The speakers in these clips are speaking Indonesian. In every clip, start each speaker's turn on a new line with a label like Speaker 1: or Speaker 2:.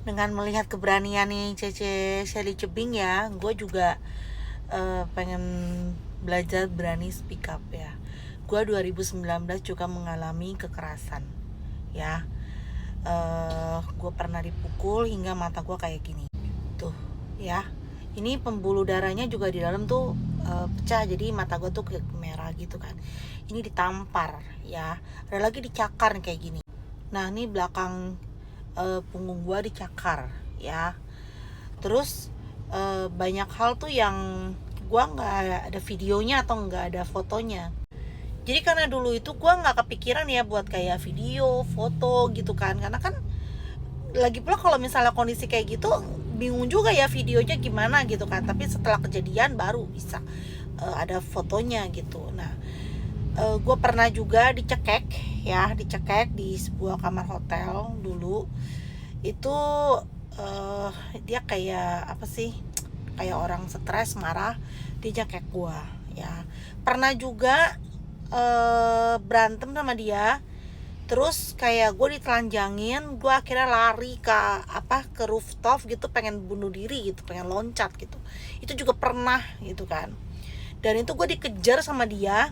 Speaker 1: Dengan melihat keberanian nih Cece Shelly Cebing ya, gue juga pengen belajar berani speak up ya. Gue 2019 juga mengalami kekerasan ya. Gue pernah dipukul hingga mata gue kayak gini tuh ya. Ini pembuluh darahnya juga di dalam tuh pecah, jadi mata gue tuh kayak merah gitu kan. Ini ditampar ya, ada lagi dicakar kayak gini. Nah ini belakang punggung gue dicakar ya. Terus banyak hal tuh yang gue nggak ada videonya atau nggak ada fotonya. Jadi karena dulu itu gue nggak kepikiran ya buat kayak video, foto gitu kan. Karena kan lagi pula kalau misalnya kondisi kayak gitu bingung juga ya videonya gimana gitu kan. Tapi setelah kejadian baru bisa ada fotonya gitu. Nah gue pernah juga dicekek ya, dicekek di sebuah kamar hotel dulu. Itu dia kayak apa sih, kayak orang stres marah, dia cekek gue ya. Pernah juga berantem sama dia, terus kayak gue ditelanjangin, gue akhirnya lari ke rooftop gitu, pengen bunuh diri gitu, pengen loncat gitu. Itu juga pernah gitu kan. Dan itu gue dikejar sama dia,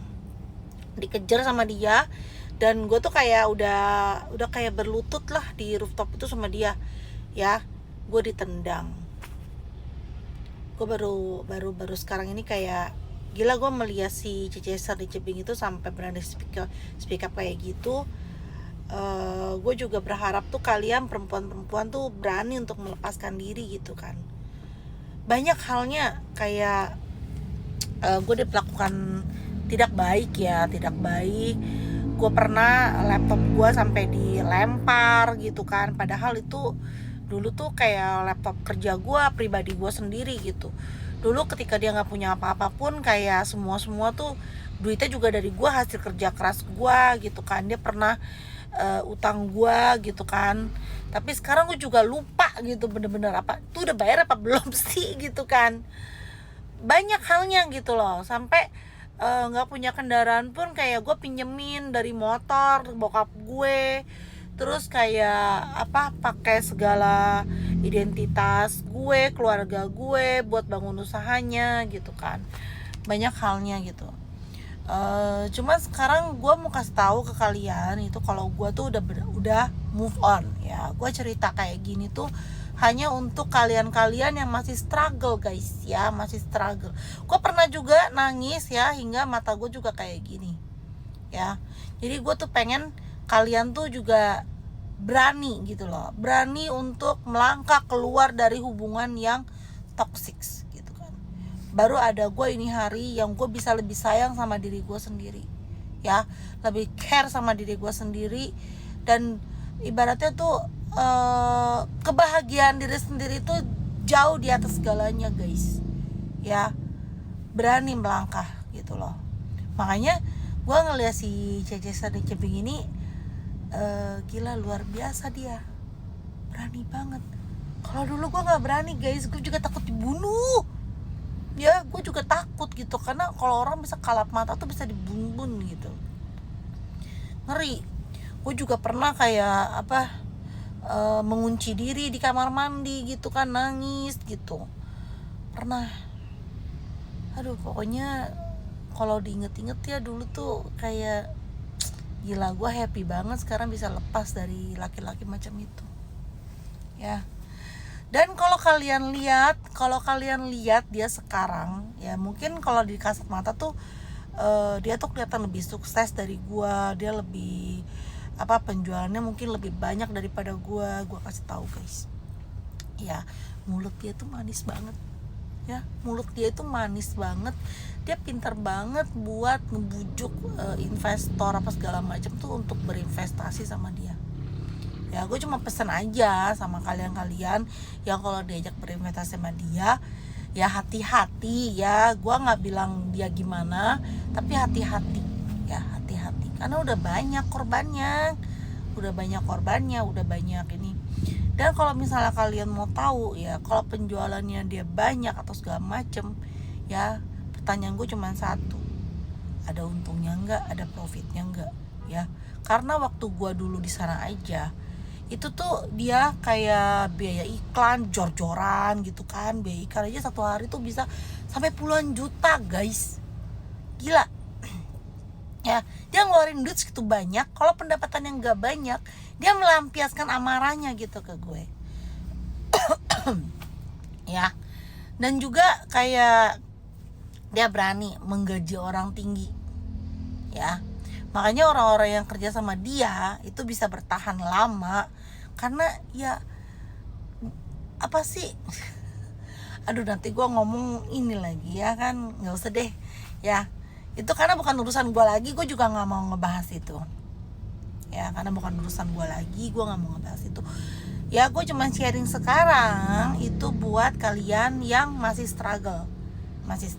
Speaker 1: dan gue tuh kayak udah kayak berlutut lah di rooftop itu sama dia ya. Gue ditendang. Gue baru sekarang ini kayak gila, gue melihat si Cece di Cebing itu sampai berani speak up kayak gitu. Gue juga berharap tuh kalian perempuan-perempuan tuh berani untuk melepaskan diri gitu kan. Banyak halnya kayak gue diperlakukan tidak baik ya, tidak baik. Gue pernah laptop gue sampai dilempar gitu kan, padahal itu dulu tuh kayak laptop kerja gue, pribadi gue sendiri gitu. Dulu ketika dia nggak punya apa-apa pun, kayak semua tuh duitnya juga dari gue, hasil kerja keras gue gitu kan. Dia pernah utang gue gitu kan. Tapi sekarang gue juga lupa gitu, bener-bener apa tuh udah bayar apa belum sih gitu kan. Banyak halnya gitu loh, sampai nggak punya kendaraan pun kayak gue pinjemin dari motor bokap gue. Terus kayak apa, pakai segala identitas gue, keluarga gue buat bangun usahanya gitu kan. Banyak halnya gitu. Cuma sekarang gue mau kasih tahu ke kalian itu kalau gue tuh udah move on ya. Gue cerita kayak gini tuh hanya untuk kalian-kalian yang masih struggle guys ya, masih struggle. Gue pernah juga nangis ya, hingga mata gue juga kayak gini ya. Jadi gue tuh pengen kalian tuh juga berani gitu loh, berani untuk melangkah keluar dari hubungan yang toxic gitu kan. Baru ada gue ini hari yang gue bisa lebih sayang sama diri gue sendiri ya, lebih care sama diri gue sendiri. Dan ibaratnya tuh kebahagiaan diri sendiri tuh jauh di atas segalanya guys ya. Berani melangkah gitu loh. Makanya gue ngeliat si Cece di Cebing ini gila, luar biasa dia, berani banget. Kalau dulu gue nggak berani guys, gue juga takut dibunuh ya. Gue juga takut gitu, karena kalau orang bisa kalap mata tuh bisa dibunuh gitu, ngeri. Gue juga pernah kayak apa, mengunci diri di kamar mandi gitu kan, nangis gitu pernah. Aduh pokoknya kalau diinget-inget ya dulu tuh kayak gila, gue happy banget sekarang bisa lepas dari laki-laki macam itu ya. Dan kalau kalian lihat dia sekarang ya, mungkin kalau di kasat mata tuh dia tuh kelihatan lebih sukses dari gue. Dia lebih apa, penjualannya mungkin lebih banyak daripada gue kasih tahu guys ya. Mulut dia tuh manis banget ya, mulut dia itu manis banget. Dia pintar banget buat ngebujuk investor apa segala macam tuh untuk berinvestasi sama dia ya. Gue cuma pesan aja sama kalian-kalian yang kalau diajak berinvestasi sama dia ya, hati-hati ya. Gue nggak bilang dia gimana, tapi hati-hati ya, hati-hati, karena udah banyak korbannya, udah banyak ini. Dan kalau misalnya kalian mau tahu ya, kalau penjualannya dia banyak atau segala macem ya, pertanyaan gue cuma satu, ada untungnya nggak, ada profitnya nggak ya. Karena waktu gue dulu di sana aja itu tuh dia kayak biaya iklan jor-joran gitu kan. Biaya iklan aja satu hari tuh bisa sampai puluhan juta guys, gila ya. Dia ngeluarin duit segitu banyak, kalau pendapatan yang gak banyak dia melampiaskan amarahnya gitu ke gue ya. Dan juga kayak dia berani menggaji orang tinggi ya. Makanya orang-orang yang kerja sama dia itu bisa bertahan lama, karena ya apa sih aduh nanti gue ngomong ini lagi ya kan, nggak usah deh ya. Itu karena bukan urusan gue lagi, gue juga nggak mau ngebahas itu ya, karena bukan urusan gue lagi, gue nggak mau ngebahas itu ya. Gue cuma sharing sekarang itu buat kalian yang masih struggle, masih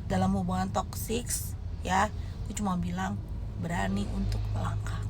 Speaker 1: dalam hubungan toksik ya. Gue cuma bilang berani untuk melangkah.